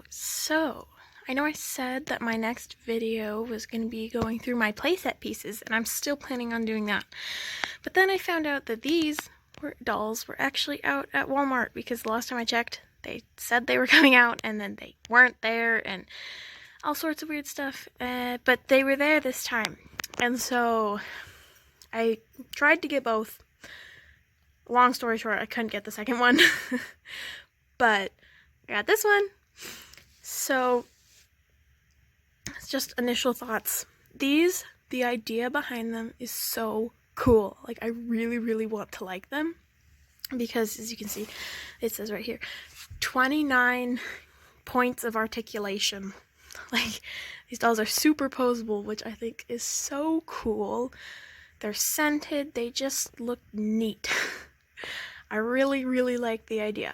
So, I know I said that my next video was going to be going through my playset pieces, and I'm still planning on doing that. But then I found out that these dolls were actually out at Walmart, because the last time I checked, they said they were coming out, and then they weren't there, and all sorts of weird stuff. But they were there this time. And so, I tried to get both. Long story short, I couldn't get the second one. But I got this one. So, it's just initial thoughts. These, the idea behind them is so cool. Like, I really want to like them. Because, as you can see, it says right here, 29 points of articulation. Like, these dolls are super posable, which I think is so cool. They're scented. They just look neat. I really like the idea.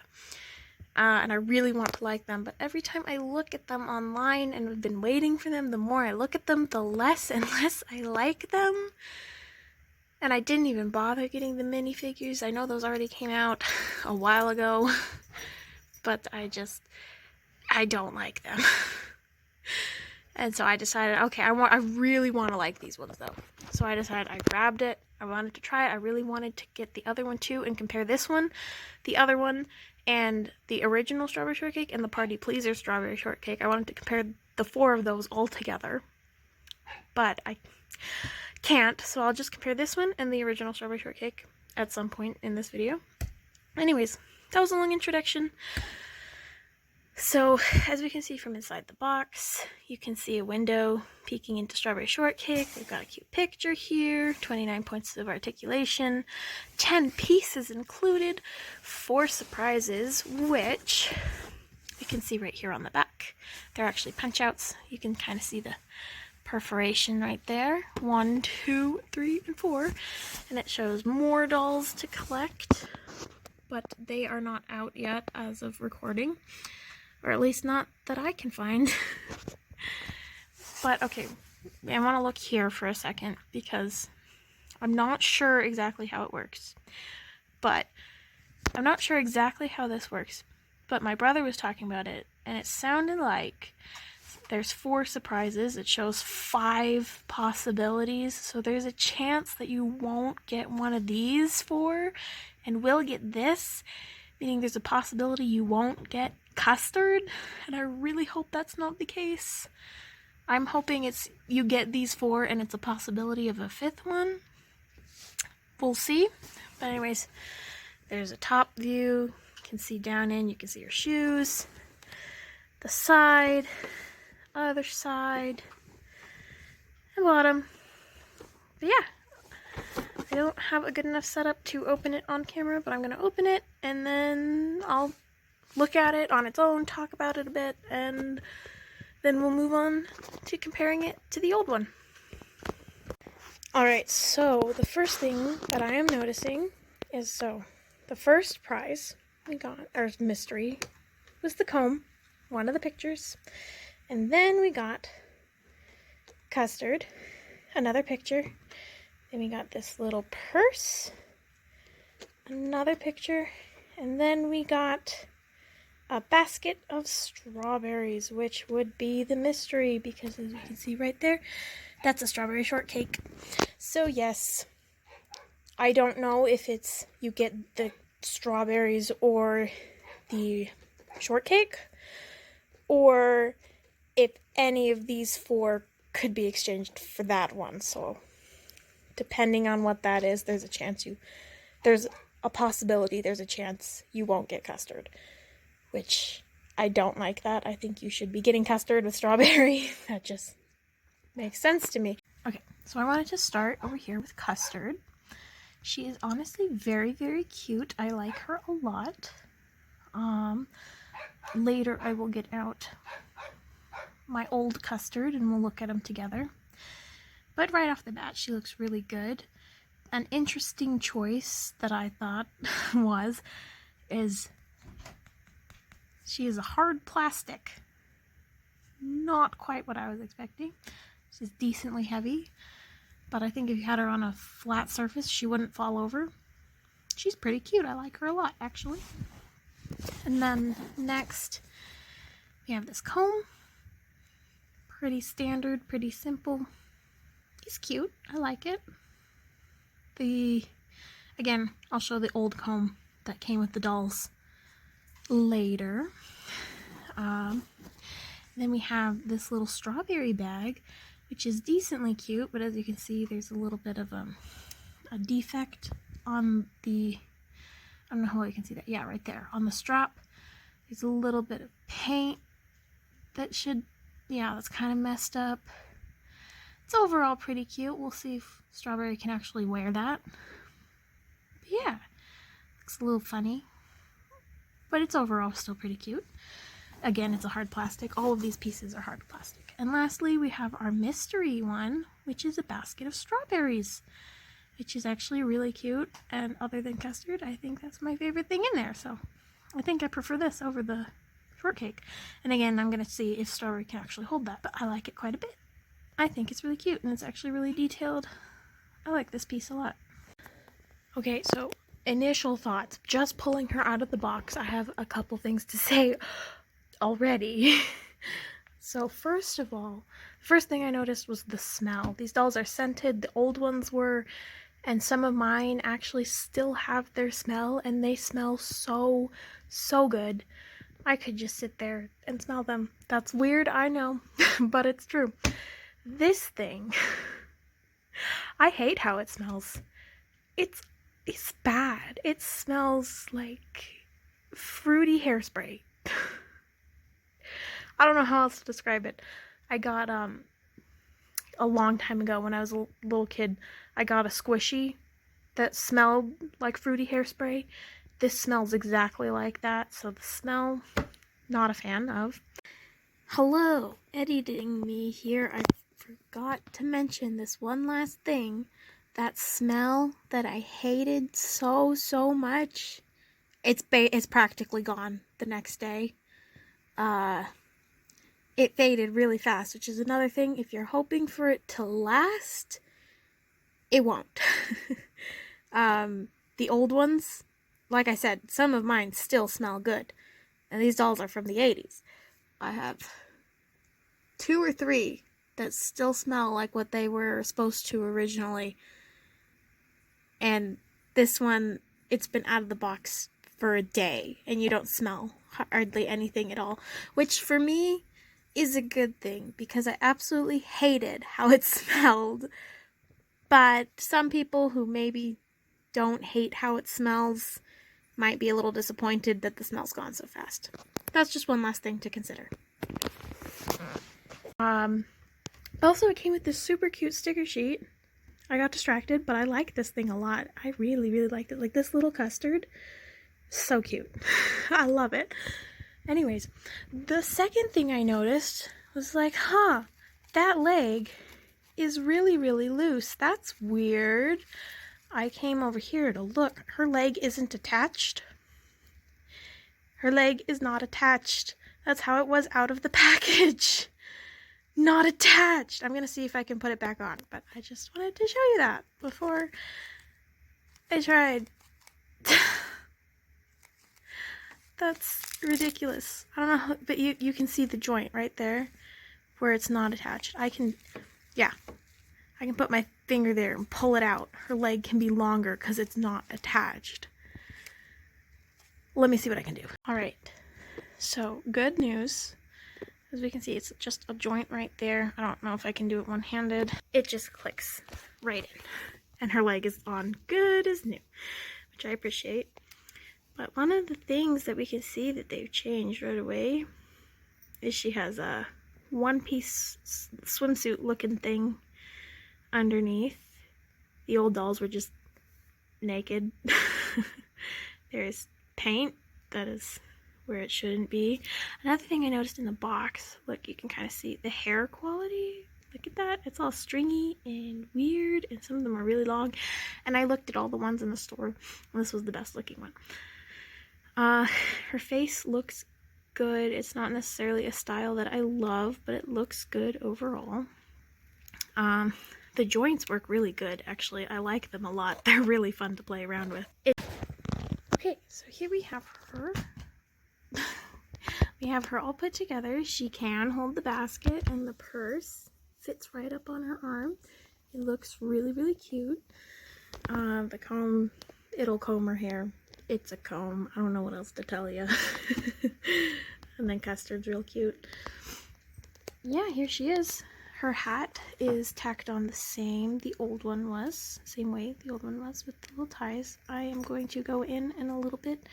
And I really want to like them, but every time I look at them online and I've been waiting for them, the more I look at them, the less and less I like them. And I didn't even bother getting the minifigures. I know those already came out a while ago, but I don't like them. And so I decided, okay, I really want to like these ones though. So I decided I grabbed it. I wanted to try it. I really wanted to get the other one too and compare this one, the other one, and the original Strawberry Shortcake and the Party Pleaser Strawberry Shortcake. I wanted to compare the 4 of those all together. But I can't, so I'll just compare this one and the original Strawberry Shortcake at some point in this video. Anyways, that was a long introduction. So, as we can see from inside the box, you can see a window peeking into Strawberry Shortcake. We've got a cute picture here, 29 points of articulation, 10 pieces included, 4 surprises, which you can see right here on the back. They're actually punch outs. You can kind of see the perforation right there. 1, 2, 3, and 4. And it shows more dolls to collect, but they are not out yet as of recording. Or at least not that I can find. But, okay, I want to look here for a second, because I'm not sure exactly how it works. But, I'm not sure exactly how this works. But my brother was talking about it, and it sounded like there's 4 surprises. It shows 5 possibilities. So there's a chance that you won't get one of these 4, and will get this. Meaning there's a possibility you won't get custard, and I really hope that's not the case. I'm hoping it's you get these 4 and it's a possibility of a 5th one. We'll see. But anyways, there's a top view. You can see down in, you can see your shoes, the side, other side, and bottom. But yeah, I don't have a good enough setup to open it on camera, but I'm going to open it and then I'll look at it on its own, talk about it a bit, and then we'll move on to comparing it to the old one. Alright, so the first thing that I am noticing is, the first prize we got, or mystery, was the comb, one of the pictures, and then we got custard, another picture, then we got this little purse, another picture, and then we got a basket of strawberries, which would be the mystery, because as you can see right there, that's a Strawberry Shortcake. So yes, I don't know if it's you get the strawberries or the shortcake, or if any of these 4 could be exchanged for that one. So depending on what that is, there's a chance there's a possibility, there's a chance you won't get custard. Which, I don't like that. I think you should be getting custard with strawberry. That just makes sense to me. Okay, so I wanted to start over here with custard. She is honestly very cute. I like her a lot. Later I will get out my old custard and we'll look at them together. But right off the bat, she looks really good. An interesting choice that I thought is she is a hard plastic. Not quite what I was expecting. She's decently heavy, but I think if you had her on a flat surface, she wouldn't fall over. She's pretty cute. I like her a lot, actually. And then next, We have this comb. Pretty standard, pretty simple. It's cute. I like it. Again, I'll show the old comb that came with the dolls later. Then we have this little strawberry bag, which is decently cute, but as you can see, there's a little bit of a defect on the, I don't know how you can see that. Yeah, right there on the strap. There's a little bit of paint that should, yeah, that's kind of messed up. It's overall pretty cute. We'll see if Strawberry can actually wear that. But yeah, looks a little funny, but it's overall still pretty cute. Again, it's a hard plastic. All of these pieces are hard plastic. And lastly, we have our mystery one, which is a basket of strawberries, which is actually really cute. And other than custard, I think that's my favorite thing in there. So I think I prefer this over the shortcake. And again, I'm going to see if Strawberry can actually hold that, but I like it quite a bit. I think it's really cute and it's actually really detailed. I like this piece a lot. Okay, so initial thoughts. Just pulling her out of the box, I have a couple things to say already. So first of all, the first thing I noticed was the smell. These dolls are scented, the old ones were, and some of mine actually still have their smell, and they smell so, so good. I could just sit there and smell them. That's weird, I know, but it's true. This thing, I hate how it smells. It's bad. It smells like fruity hairspray. I don't know how else to describe it. I got, a long time ago when I was a little kid, I got a squishy that smelled like fruity hairspray. This smells exactly like that, so the smell, not a fan of. Hello, editing me here. I forgot to mention this one last thing. That smell that I hated so much, it's practically gone the next day. It faded really fast, which is another thing. If you're hoping for it to last, it won't. The old ones, like I said, some of mine still smell good. And these dolls are from the 80s. I have 2 or 3 that still smell like what they were supposed to originally. And this one, it's been out of the box for a day, and you don't smell hardly anything at all. Which, for me, is a good thing, because I absolutely hated how it smelled. But some people who maybe don't hate how it smells might be a little disappointed that the smell's gone so fast. That's just one last thing to consider. Also, it came with this super cute sticker sheet. I got distracted, but I like this thing a lot. I really liked it. Like, this little custard, so cute. I love it. Anyways, the second thing I noticed was like, that leg is really loose. That's weird. I came over here to look. Her leg isn't attached. Her leg is not attached. That's how it was out of the package. Not attached. I'm gonna see if I can put it back on, but I just wanted to show you that before I tried. That's ridiculous. I don't know, but you can see the joint right there where it's not attached. I can put my finger there and pull it out. Her leg can be longer because it's not attached. Let me see what I can do. Alright, so good news. As we can see, it's just a joint right there. I don't know if I can do it one-handed. It just clicks right in. And her leg is on good as new, which I appreciate. But one of the things that we can see that they've changed right away is she has a one-piece swimsuit looking thing underneath. The old dolls were just naked. There's paint that is where it shouldn't be. Another thing I noticed in the box, look, you can kind of see the hair quality. Look at that. It's all stringy and weird, and some of them are really long. And I looked at all the ones in the store, and this was the best looking one. Her face looks good. It's not necessarily a style that I love, but it looks good overall. The joints work really good, actually. I like them a lot. They're really fun to play around with. Okay, so here we have her. we have her all put together. She can hold the basket, and the purse fits right up on her arm. It looks really, really cute. The comb, it'll comb her hair. It's a comb. I don't know what else to tell you. And then Custard's real cute. Yeah, here she is. Her hat is tacked on the same the old one was. Same way the old one was with the little ties. I am going to go in a little bit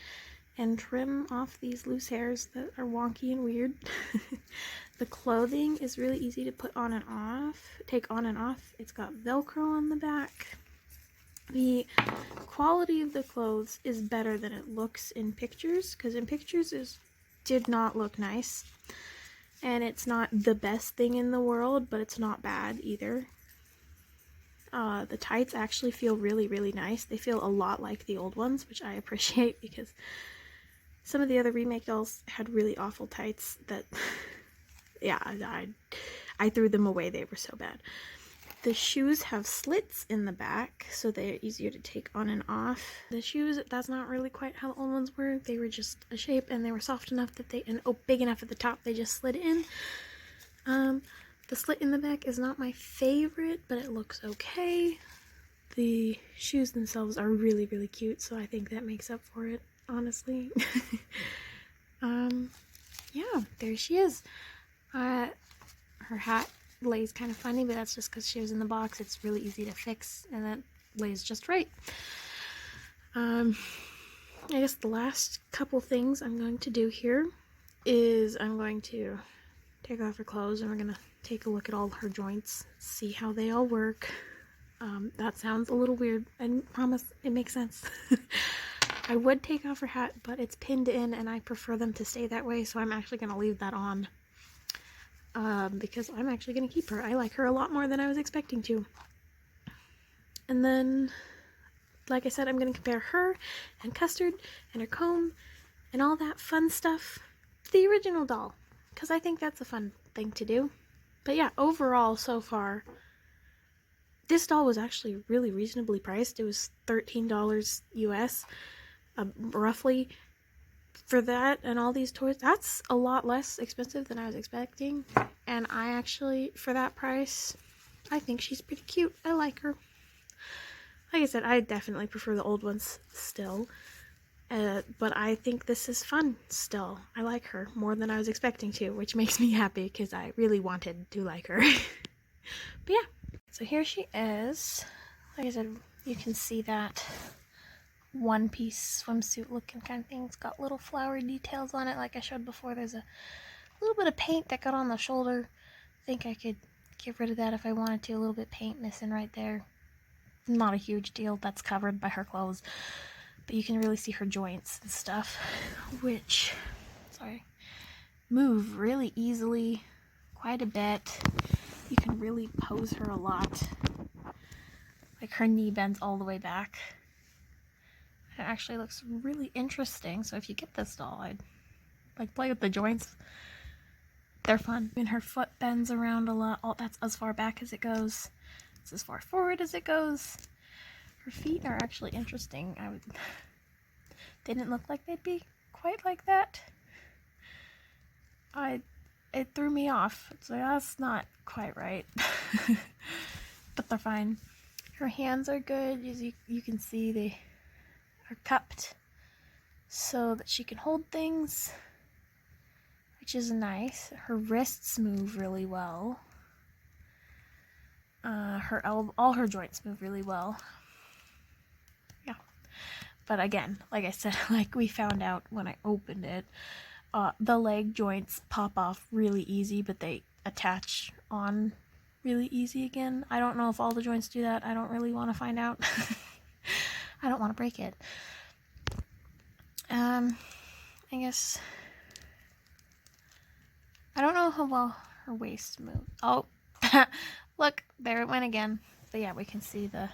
and trim off these loose hairs that are wonky and weird. The clothing is really easy to put on and off, take on and off. It's got Velcro on the back. The quality of the clothes is better than it looks in pictures, because in pictures it did not look nice. And it's not the best thing in the world, but it's not bad either. The tights actually feel really, really nice. They feel a lot like the old ones, which I appreciate, because some of the other remake dolls had really awful tights that, yeah, I threw them away. They were so bad. The shoes have slits in the back, so they're easier to take on and off. The shoes, that's not really quite how the old ones were. They were just a shape, and they were soft enough that they, and big enough at the top, they just slid in. The slit in the back is not my favorite, but it looks okay. The shoes themselves are really, really cute, so I think that makes up for it, honestly. Yeah, there she is. Her hat lays kind of funny, but that's just because she was in the box. It's really easy to fix, and that lays just right. I guess the last couple things I'm going to do here is I'm going to take off her clothes, and we're going to take a look at all her joints, see how they all work. That sounds a little weird. I promise it makes sense. I would take off her hat, but it's pinned in, and I prefer them to stay that way, so I'm actually going to leave that on. Because I'm actually going to keep her. I like her a lot more than I was expecting to. And then, like I said, I'm going to compare her and Custard and her comb and all that fun stuff to the original doll, because I think that's a fun thing to do. But yeah, overall, so far, this doll was actually really reasonably priced. It was $13 US, roughly. For that and all these toys, that's a lot less expensive than I was expecting. And I actually, for that price, I think she's pretty cute. I like her. Like I said, I definitely prefer the old ones still. But I think this is fun still. I like her more than I was expecting to, which makes me happy because I really wanted to like her. But yeah, so here she is. Like I said, you can see that one-piece swimsuit looking kind of thing. It's got little flower details on it like I showed before. There's a little bit of paint that got on the shoulder. I think I could get rid of that if I wanted to. A little bit of paint missing right there. Not a huge deal. That's covered by her clothes. But you can really see her joints and stuff, which, sorry, move really easily, quite a bit. You can really pose her a lot. Like her knee bends all the way back. It actually looks really interesting, so if you get this doll, I'd like play with the joints. They're fun. And her foot bends around a lot. That's as far back as it goes. It's as far forward as it goes. Her feet are actually interesting. Didn't look like they'd be quite like that. It threw me off. It's like, that's not quite right. But they're fine. Her hands are good. As you can see, they are cupped so that she can hold things, which is nice. Her wrists move really well. All her joints move really well. Yeah. But again, like I said, like we found out when I opened it, the leg joints pop off really easy, but they attach on really easy again. I don't know if all the joints do that. I don't really want to find out. I don't want to break it. I guess I don't know how well her waist moves. Oh, look, there it went again. But yeah, we can see the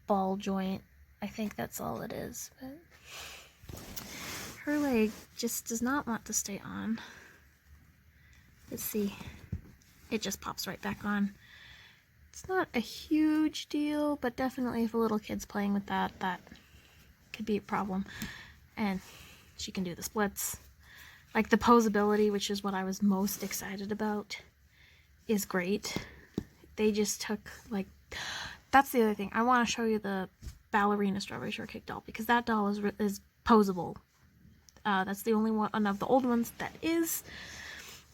ball joint. I think that's all it is. But her leg just does not want to stay on. Let's see. It just pops right back on. It's not a huge deal, but definitely if a little kid's playing with that, that could be a problem. And she can do the splits. Like the posability, which is what I was most excited about, is great. They just took, like, that's the other thing. I want to show you the ballerina Strawberry Shortcake doll, because that doll is posable. That's the only one of the old ones that is.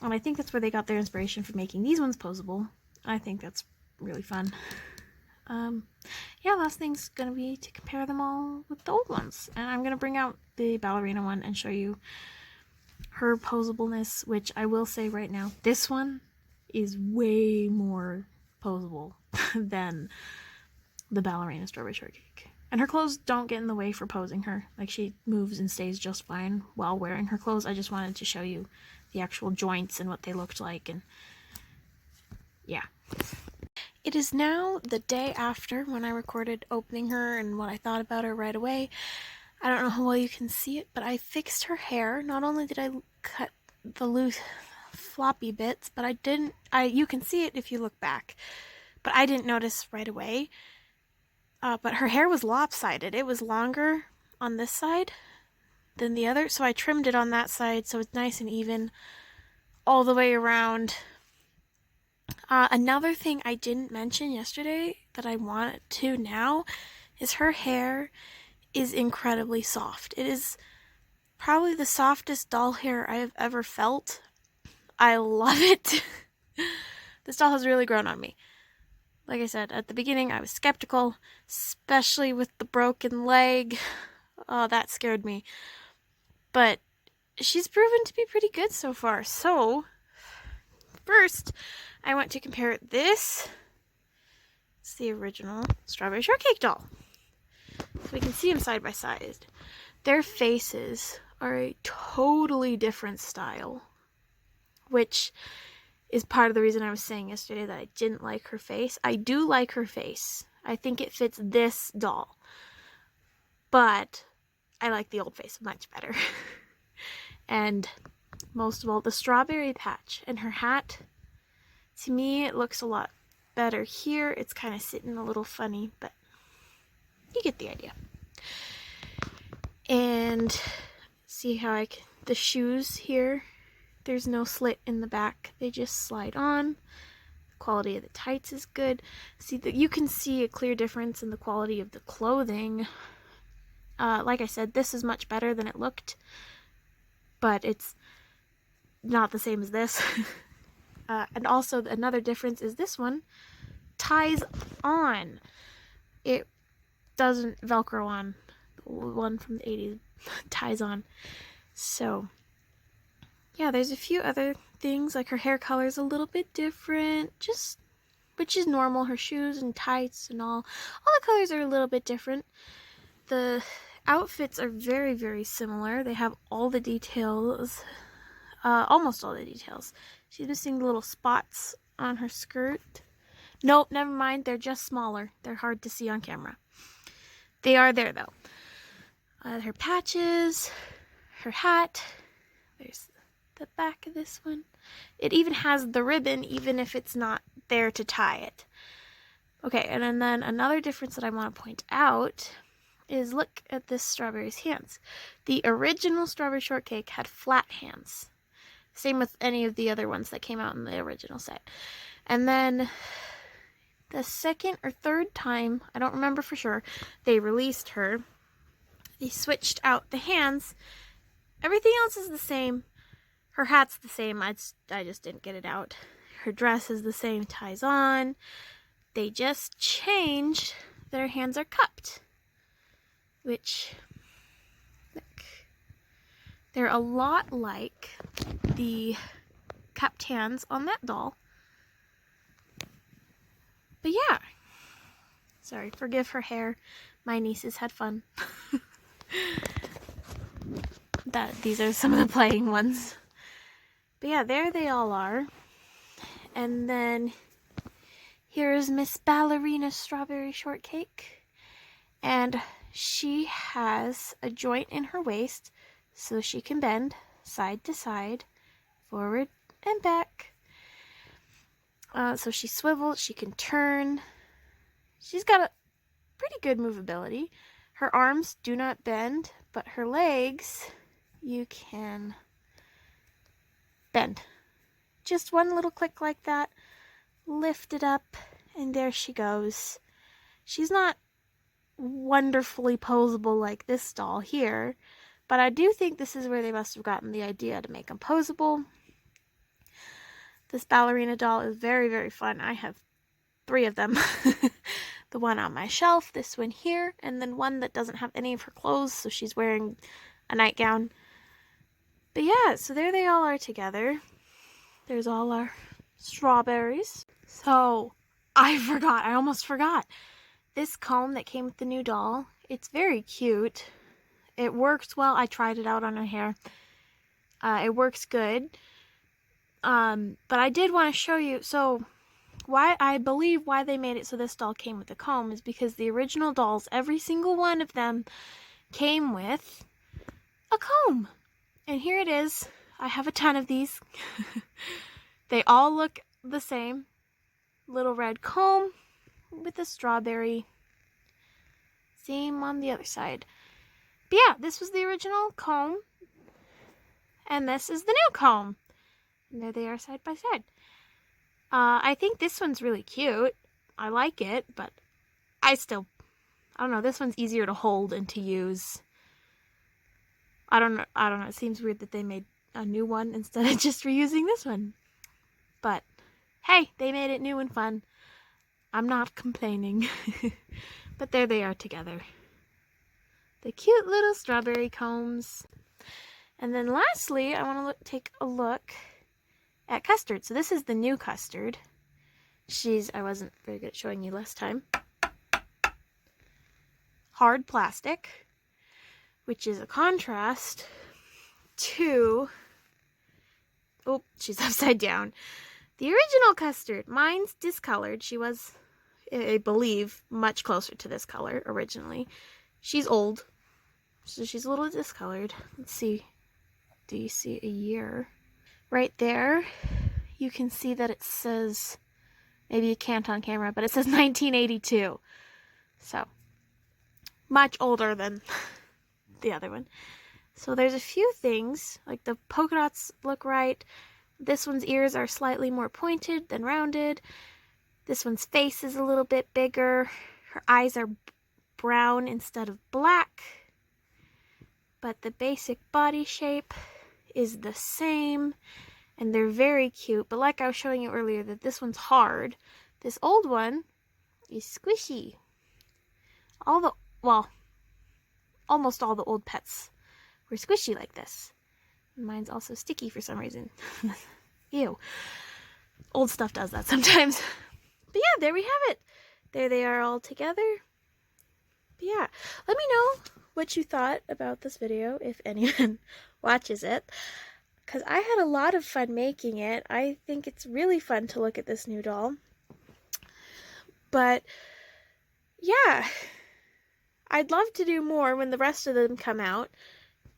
And I think that's where they got their inspiration for making these ones posable. I think that's really fun. Yeah, last thing's gonna be to compare them all with the old ones. And I'm gonna bring out the ballerina one and show you her posableness, which I will say right now, this one is way more posable than the ballerina Strawberry Shortcake. And her clothes don't get in the way for posing her. Like, she moves and stays just fine while wearing her clothes. I just wanted to show you the actual joints and what they looked like, and yeah. It is now the day after when I recorded opening her and what I thought about her right away. I don't know how well you can see it, but I fixed her hair. Not only did I cut the loose floppy bits, but you can see it if you look back, but I didn't notice right away. But her hair was lopsided. It was longer on this side than the other, so I trimmed it on that side so it's nice and even all the way around. Another thing I didn't mention yesterday that I want to now is her hair is incredibly soft. It is probably the softest doll hair I have ever felt. I love it. This doll has really grown on me. Like I said, at the beginning I was skeptical, especially with the broken leg. Oh, that scared me. But she's proven to be pretty good so far. So, first, I want to compare this. It's the original Strawberry Shortcake doll. So we can see them side by side. Their faces are a totally different style, which is part of the reason I was saying yesterday that I didn't like her face. I do like her face. I think it fits this doll. But I like the old face much better. And most of all, the strawberry patch and her hat, to me, it looks a lot better here. It's kind of sitting a little funny, but you get the idea. And see how the shoes here, there's no slit in the back. They just slide on. The quality of the tights is good. See that you can see a clear difference in the quality of the clothing. Like I said, this is much better than it looked, but it's not the same as this. And also another difference is this one ties on. It doesn't Velcro on. The one from the 80s ties on. So yeah, there's a few other things, like her hair color is a little bit different, which is normal. Her shoes and tights and all the colors are a little bit different. The outfits are very, very similar. They have all the details, almost all the details. She's missing the little spots on her skirt. Nope, never mind. They're just smaller. They're hard to see on camera. They are there, though. Her patches, her hat. There's the back of this one. It even has the ribbon, even if it's not there to tie it. Okay, and then another difference that I want to point out is look at this strawberry's hands. The original Strawberry Shortcake had flat hands. Same with any of the other ones that came out in the original set. And then the second or third time, I don't remember for sure, they released her, they switched out the hands. Everything else is the same. Her hat's the same. I just didn't get it out. Her dress is the same, ties on. They just changed that her hands are cupped. Which, look, they're a lot like the cupped hands on that doll. But yeah. Sorry, forgive her hair. My nieces had fun. These are some of the playing ones. But yeah, there they all are. And then here's Miss Ballerina Strawberry Shortcake. And she has a joint in her waist so she can bend side to side, forward and back. So she swivels, she can turn. She's got a pretty good movability. Her arms do not bend, but her legs, you can bend. Just one little click like that. Lift it up, and there she goes. She's not wonderfully posable like this doll here, but I do think this is where they must have gotten the idea to make them posable. This ballerina doll is very, very fun. I have 3 of them. The one on my shelf, this one here, and then one that doesn't have any of her clothes, so she's wearing a nightgown. But yeah, so there they all are together. There's all our strawberries. So, I almost forgot. This comb that came with the new doll, it's very cute. It works well. I tried it out on her hair. It works good. But I did want to show you, so I believe why they made it so this doll came with a comb is because the original dolls, every single one of them came with a comb. And here it is. I have a ton of these. They all look the same. Little red comb with a strawberry. Same on the other side. But yeah, this was the original comb. And this is the new comb. And there they are side by side. I think this one's really cute. I like it, but I don't know, this one's easier to hold and to use. I don't know, it seems weird that they made a new one instead of just reusing this one. But, hey, they made it new and fun. I'm not complaining. But there they are together. The cute little strawberry combs. And then lastly, I want to take a look at Custard. So this is the new Custard. I wasn't very good at showing you last time. Hard plastic, which is a contrast to, oh, she's upside down. The original Custard, mine's discolored. She was, I believe, much closer to this color originally. She's old, so she's a little discolored. Let's see. Do you see a year? Right there, you can see that it says, maybe you can't on camera, but it says 1982. So, much older than the other one. So there's a few things, like the polka dots look right. This one's ears are slightly more pointed than rounded. This one's face is a little bit bigger. Her eyes are brown instead of black. But the basic body shape is the same. And they're very cute. But like I was showing you earlier, that this one's hard. This old one is squishy. Almost all the old pets were squishy like this. Mine's also sticky for some reason. Ew. Old stuff does that sometimes. But yeah, there we have it. There they are all together. But yeah, let me know what you thought about this video, if anyone watches it. Because I had a lot of fun making it. I think it's really fun to look at this new doll. But yeah, I'd love to do more when the rest of them come out.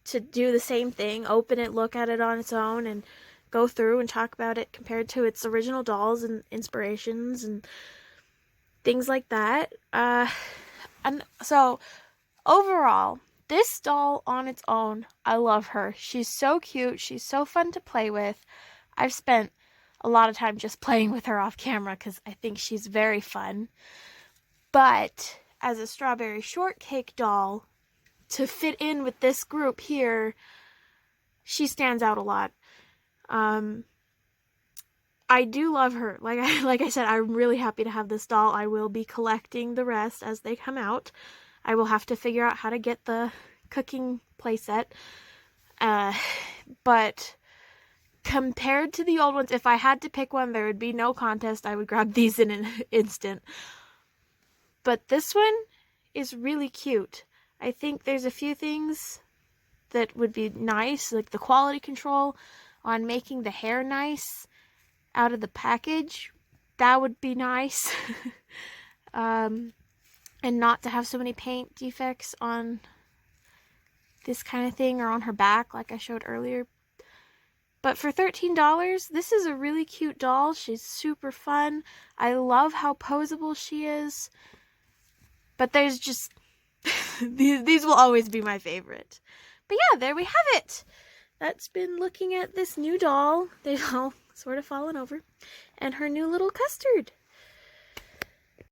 To do the same thing, open it, look at it on its own, and go through and talk about it compared to its original dolls and inspirations and things like that. And so, overall, this doll on its own, I love her. She's so cute. She's so fun to play with. I've spent a lot of time just playing with her off camera because I think she's very fun. But as a Strawberry Shortcake doll, to fit in with this group here, she stands out a lot. I do love her. Like I said, I'm really happy to have this doll. I will be collecting the rest as they come out. I will have to figure out how to get the cooking playset. But compared to the old ones, if I had to pick one, there would be no contest. I would grab these in an instant. But this one is really cute. I think there's a few things that would be nice, like the quality control on making the hair nice out of the package. That would be nice. And not to have so many paint defects on this kind of thing or on her back like I showed earlier. But for $13, this is a really cute doll. She's super fun. I love how posable she is. But there's just... these will always be my favorite. But yeah, there we have it. that's been looking at this new doll. They've all sort of fallen over. And her new little custard.